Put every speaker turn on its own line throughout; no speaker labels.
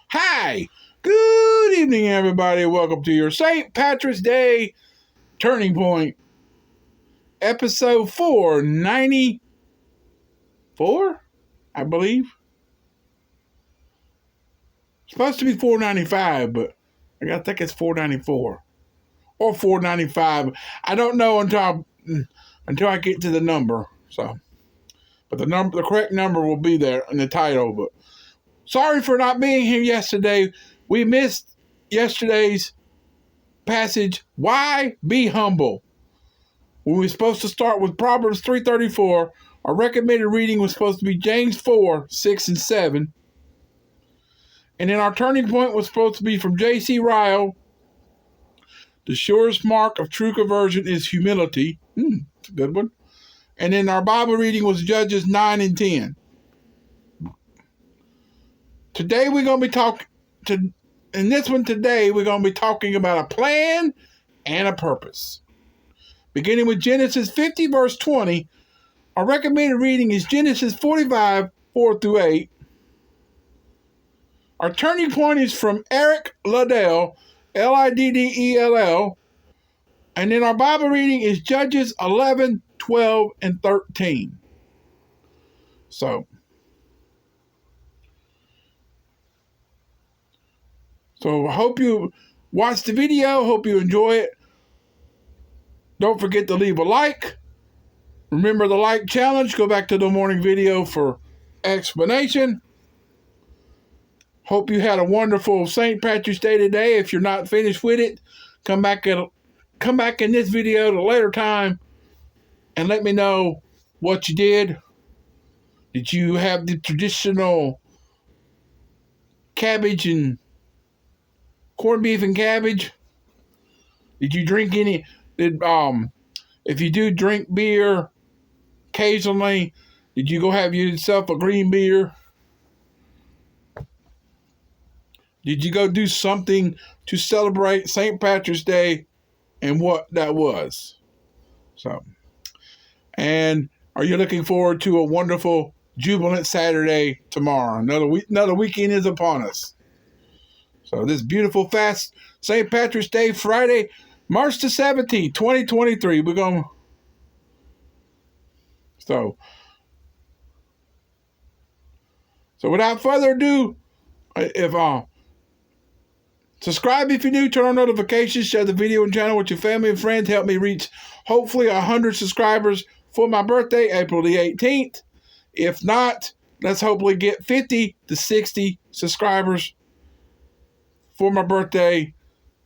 Hi, good evening, everybody. Welcome to your St. Patrick's Day Turning Point, episode 494, I believe. It's supposed to be 495, but I think it's 494 or 495. I don't know until I get to the number. So, but the correct number will be there in the title. But sorry for not being here yesterday. We missed yesterday's passage. Why be humble? When we were supposed to start with Proverbs 3:34, our recommended reading was supposed to be James 4:6 and 7. And then our turning point was supposed to be from J.C. Ryle. The surest mark of true conversion is humility. That's a good one. And then our Bible reading was Judges 9 and 10. Today we're going to be talking about a plan and a purpose. Beginning with Genesis 50, verse 20, our recommended reading is Genesis 45, 4 through 8. Our turning point is from Eric Liddell, Liddell. And then our Bible reading is Judges 11, 12, and 13. So I hope you watch the video. Hope you enjoy it. Don't forget to leave a like. Remember the like challenge. Go back to the morning video for explanation. Hope you had a wonderful St. Patrick's Day today. If you're not finished with it, come back in this video at a later time and let me know what you did. Did you have the traditional cabbage and corned beef and cabbage? Did you drink any? If you do drink beer occasionally, did you go have yourself a green beer? Did you go do something to celebrate St. Patrick's Day and what that was? So, and are you looking forward to a wonderful Jubilant Saturday tomorrow? Another weekend is upon us. So this beautiful fast St. Patrick's Day Friday, March the 17th, 2023. We're going. So without further ado, subscribe if you're new, turn on notifications, share the video and channel with your family and friends. Help me reach hopefully 100 subscribers for my birthday, April the 18th. If not, let's hopefully get 50 to 60 subscribers for my birthday,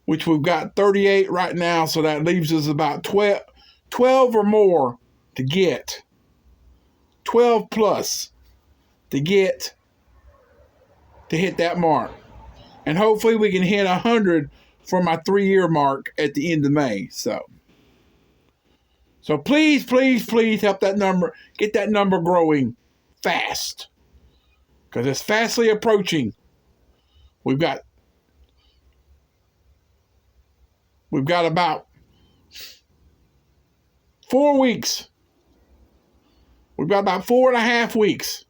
which we've got 38 right now, so that leaves us about 12 or more to get. 12 plus to hit that mark. And hopefully we can hit 100 for my 3-year mark at the end of May. So please, please, please help get that number growing fast. Because it's fastly approaching. We've got about 4 weeks. We've got about 4.5 weeks.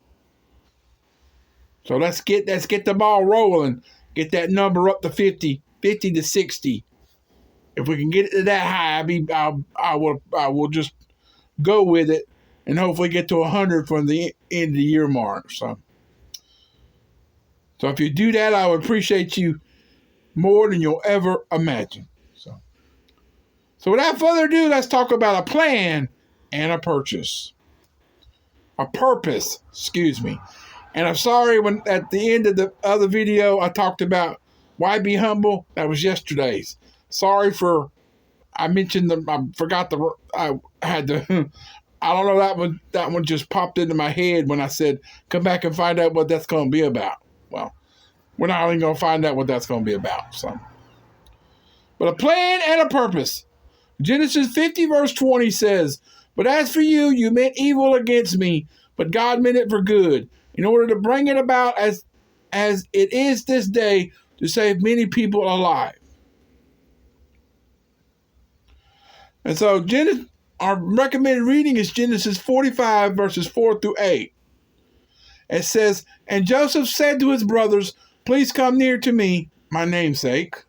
So let's get the ball rolling. Get that number up to 50 to 60. If we can get it to that high, I will just go with it and hopefully get to 100 from the end of the year mark. So if you do that, I would appreciate you more than you'll ever imagine. So without further ado, let's talk about a plan and a purpose. And I'm sorry when at the end of the other video I talked about why be humble. That was yesterday's. Sorry for I mentioned I had to. I don't know, that one just popped into my head when I said come back and find out what that's going to be about. Well, we're not even going to find out what that's going to be about. So, but a plan and a purpose. Genesis 50 verse 20 says, "But as for you, you meant evil against me, but God meant it for good, in order to bring it about as it is this day, to save many people alive." And so our recommended reading is Genesis 45 verses 4 through 8. It says, and Joseph said to his brothers, please come near to me, my namesake.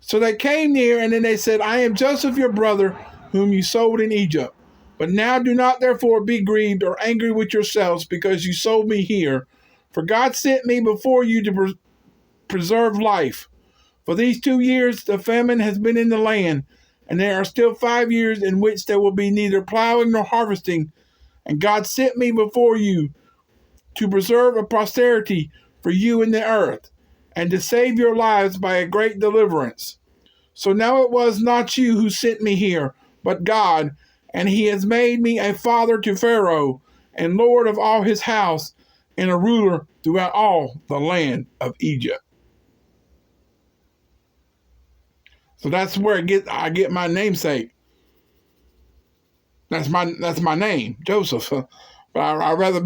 So they came near, and then they said, I am Joseph your brother, whom you sold in Egypt. But now do not therefore be grieved or angry with yourselves because you sold me here. For God sent me before you to preserve life. For these 2 years the famine has been in the land, and there are still 5 years in which there will be neither plowing nor harvesting. And God sent me before you to preserve a posterity for you in the earth, and to save your lives by a great deliverance. So now it was not you who sent me here, but God, and he has made me a father to Pharaoh, and lord of all his house, and a ruler throughout all the land of Egypt. So that's where I get my namesake. That's my name, Joseph. But I'd rather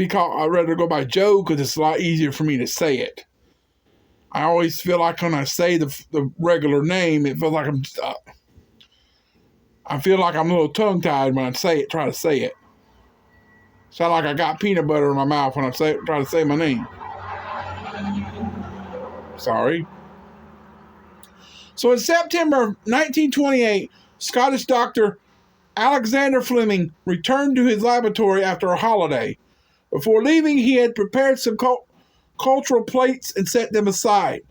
go by Joe because it's a lot easier for me to say it. I always feel like when I say the regular name, it feels like I feel like I'm a little tongue-tied when I try to say it. Sound like I got peanut butter in my mouth when I try to say my name. Sorry. So in September of 1928, Scottish doctor Alexander Fleming returned to his laboratory after a holiday. Before leaving, he had prepared some cultural plates and set them aside.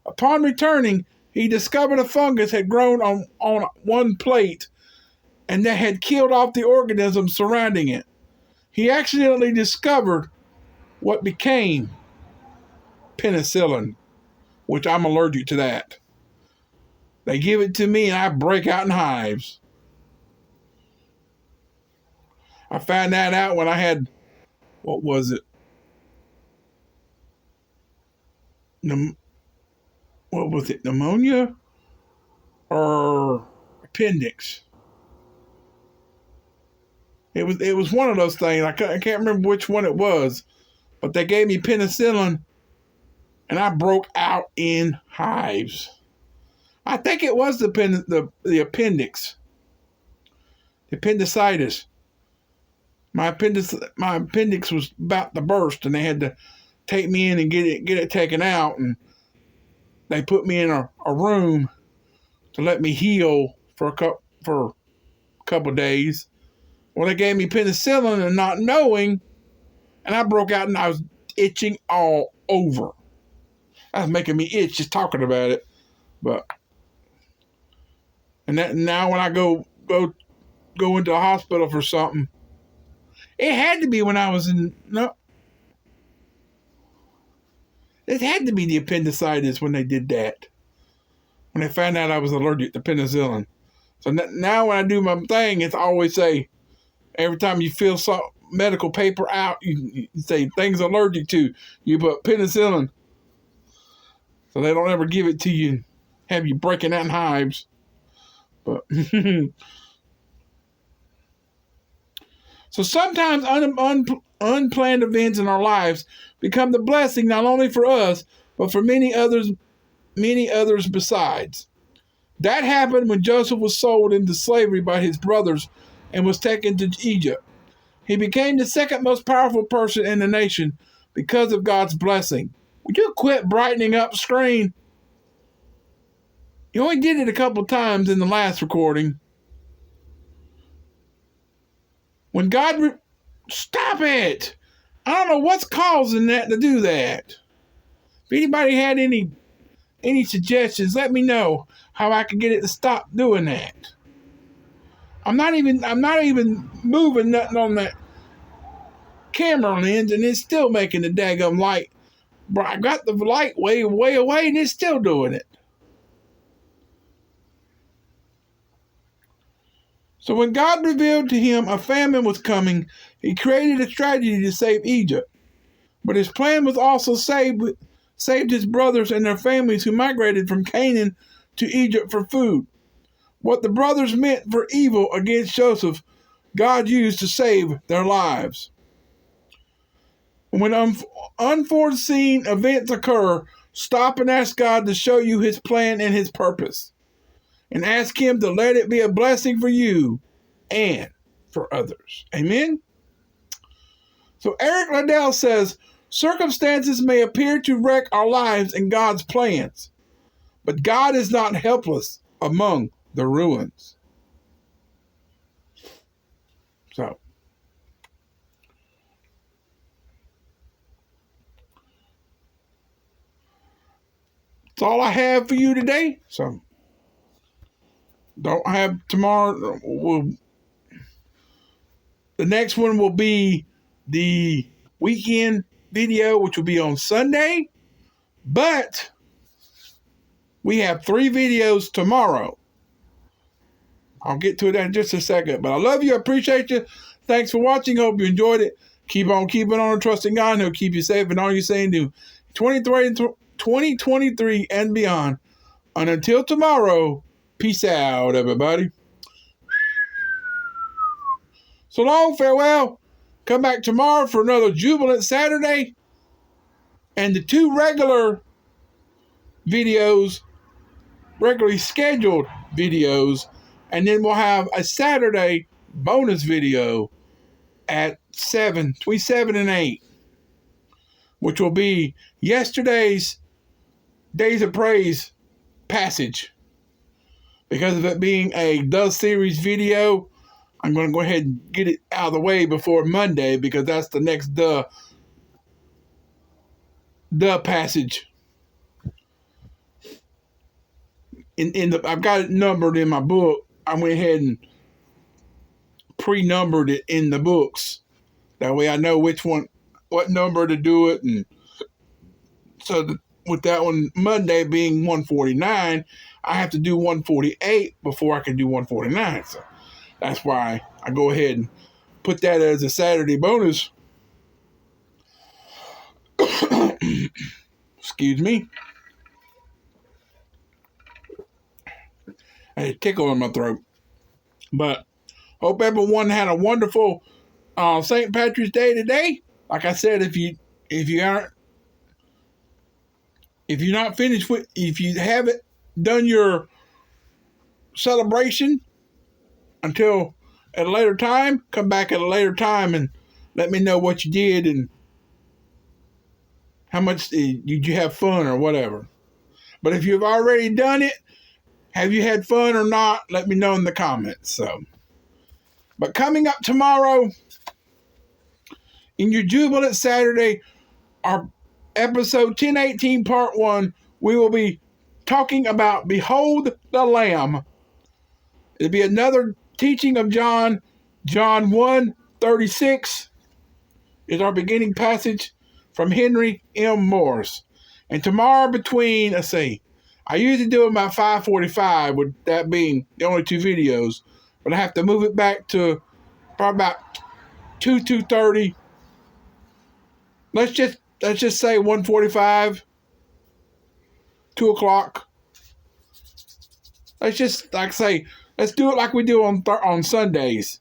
Upon returning, he discovered a fungus had grown on one plate and that had killed off the organisms surrounding it. He accidentally discovered what became penicillin, which I'm allergic to that. They give it to me and I break out in hives. I found that out when I had, what was it? What was it? Pneumonia or appendix? It was one of those things. I can't remember which one it was, but they gave me penicillin, and I broke out in hives. I think it was the appendix, the appendicitis. My appendix was about to burst, and they had to take me in and get it taken out, and they put me in a room to let me heal for a couple days. Well, they gave me penicillin and not knowing, and I broke out and I was itching all over. That was making me itch just talking about it. Now when I go into a hospital for something, it had to be when I was it had to be the appendicitis when they did that. When they found out I was allergic to penicillin. So now when I do my thing, it's always say, every time you fill some medical paper out, you say things allergic to, you put penicillin. So they don't ever give it to you, have you breaking out in hives. But so sometimes unplanned events in our lives become the blessing not only for us, but for many others besides. That happened when Joseph was sold into slavery by his brothers and was taken to Egypt. He became the second most powerful person in the nation because of God's blessing. Would you quit brightening up screen? You only did it a couple times in the last recording. When God... Stop it! I don't know what's causing that to do that. If anybody had any suggestions, let me know how I can get it to stop doing that. I'm not even moving nothing on that camera lens, and it's still making the daggum light. But I got the light way away, and it's still doing it. So when God revealed to him a famine was coming, he created a strategy to save Egypt. But his plan was also saved his brothers and their families who migrated from Canaan to Egypt for food. What the brothers meant for evil against Joseph, God used to save their lives. When unforeseen events occur, stop and ask God to show you his plan and his purpose. And ask him to let it be a blessing for you and for others. Amen? So Eric Liddell says, circumstances may appear to wreck our lives and God's plans, but God is not helpless among the ruins. So, that's all I have for you today. So, don't have tomorrow. The next one will be the weekend video, which will be on Sunday. But we have 3 videos tomorrow. I'll get to that in just a second. But I love you. I appreciate you. Thanks for watching. Hope you enjoyed it. Keep on keeping on and trusting God, and He'll keep you safe in all you say and do. 2023 and beyond. And until tomorrow, peace out, everybody. So long, farewell. Come back tomorrow for another Jubilant Saturday. And the 2 regular videos, regularly scheduled videos. And then we'll have a Saturday bonus video at between 7 and 8. Which will be yesterday's Days of Praise passage. Because of it being a The Series video, I'm going to go ahead and get it out of the way before Monday, because that's the next The passage. I've got it numbered in my book. I went ahead and pre-numbered it in the books. That way I know what number to do it. And so with that one, Monday being 149, I have to do 148 before I can do 149. So that's why I go ahead and put that as a Saturday bonus. Excuse me. I had a tickle in my throat. But hope everyone had a wonderful St. Patrick's Day today. Like I said, if you haven't done your celebration until at a later time, come back at a later time and let me know what you did and how much did you have fun or whatever. But if you've already done it, have you had fun or not? Let me know in the comments. So, but coming up tomorrow in your Jubilant Saturday, our episode 1018 part 1, we will be talking about Behold the Lamb. It'll be another teaching of John 1:36 is our beginning passage from Henry M. Morris. And tomorrow between, I usually do it about 5:45, with that being the only 2 videos, but I have to move it back to probably about 2:30. Let's just say 1:45, 2 o'clock. Let's just let's do it like we do on Sundays.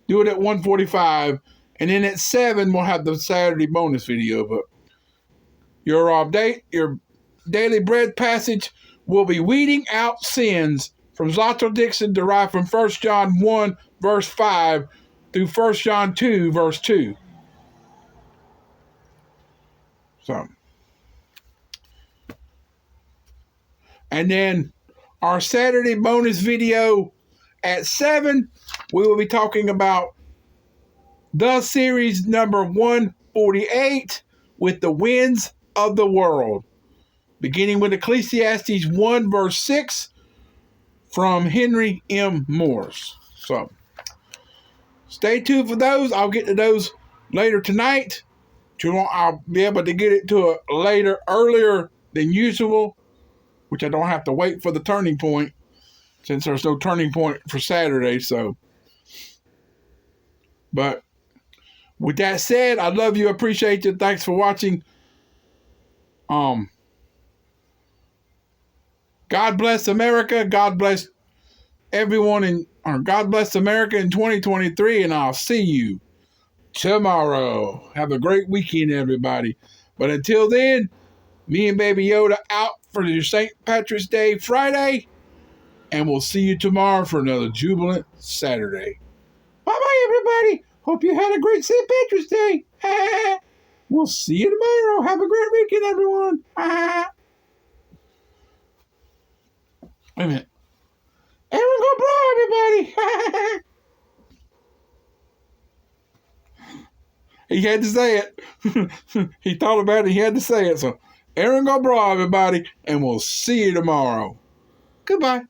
Do it at 1:45, and then at 7 we'll have the Saturday bonus video. But your daily bread passage will be weeding out sins from Zotto Dixon, derived from 1 John 1 verse 5 through 1 John 2 verse 2. So, and then our Saturday bonus video at 7, we will be talking about The Series number 148 with the winds of the world, beginning with Ecclesiastes 1 verse 6 from Henry M. Morris. So, stay tuned for those. I'll get to those later tonight. I'll be able to get it to earlier than usual, which I don't have to wait for the turning point, since there's no turning point for Saturday. So, but with that said, I love you, appreciate you. Thanks for watching. God bless America. God bless everyone God bless America in 2023, and I'll see you tomorrow. Have a great weekend, everybody. But until then, me and Baby Yoda out for your St. Patrick's Day Friday, and we'll see you tomorrow for another Jubilant Saturday. Bye-bye, everybody. Hope you had a great St. Patrick's Day. We'll see you tomorrow. Have a great weekend, everyone. Wait a minute. Erin Go Braugh, everybody. He had to say it. He thought about it. He had to say it. So, Erin Go Braugh, everybody, and we'll see you tomorrow. Goodbye.